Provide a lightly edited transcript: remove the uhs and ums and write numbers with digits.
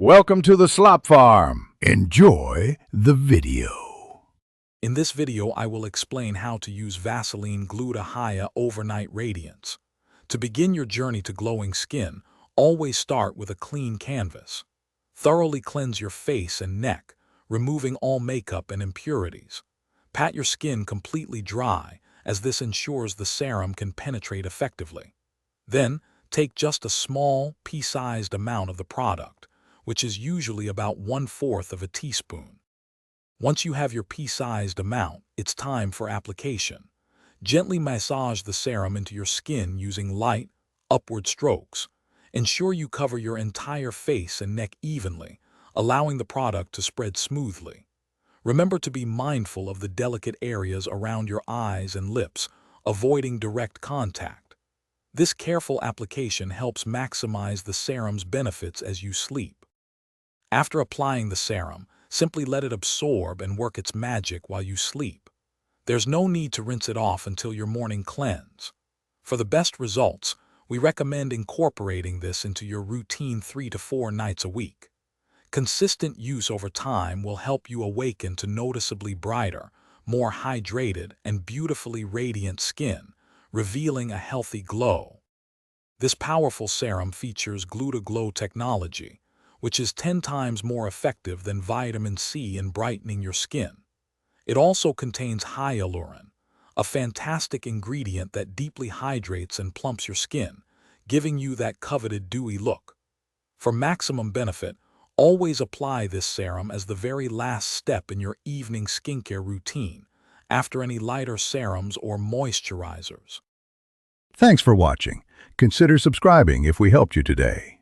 Welcome to the Slop Farm. Enjoy the video. In this video, I will explain how to use Vaseline Gluta Hya Overnight Radiance. To begin your journey to glowing skin, always start with a clean canvas. Thoroughly cleanse your face and neck, removing all makeup and impurities. Pat your skin completely dry, as this ensures the serum can penetrate effectively. Then, take just a small, pea-sized amount of the product, which is usually about 1/4 of a teaspoon. Once you have your pea-sized amount, it's time for application. Gently massage the serum into your skin using light, upward strokes. Ensure you cover your entire face and neck evenly, allowing the product to spread smoothly. Remember to be mindful of the delicate areas around your eyes and lips, avoiding direct contact. This careful application helps maximize the serum's benefits as you sleep. After applying the serum, simply let it absorb and work its magic while you sleep. There's no need to rinse it off until your morning cleanse. For the best results, we recommend incorporating this into your routine 3 to 4 nights a week. Consistent use over time will help you awaken to noticeably brighter, more hydrated, and beautifully radiant skin, revealing a healthy glow. This powerful serum features Gluta Glow technology, which is 10 times more effective than vitamin C in brightening your skin. It also contains hyaluron, a fantastic ingredient that deeply hydrates and plumps your skin, giving you that coveted dewy look. For maximum benefit, always apply this serum as the very last step in your evening skincare routine, after any lighter serums or moisturizers. Thanks for watching. Consider subscribing if we helped you today.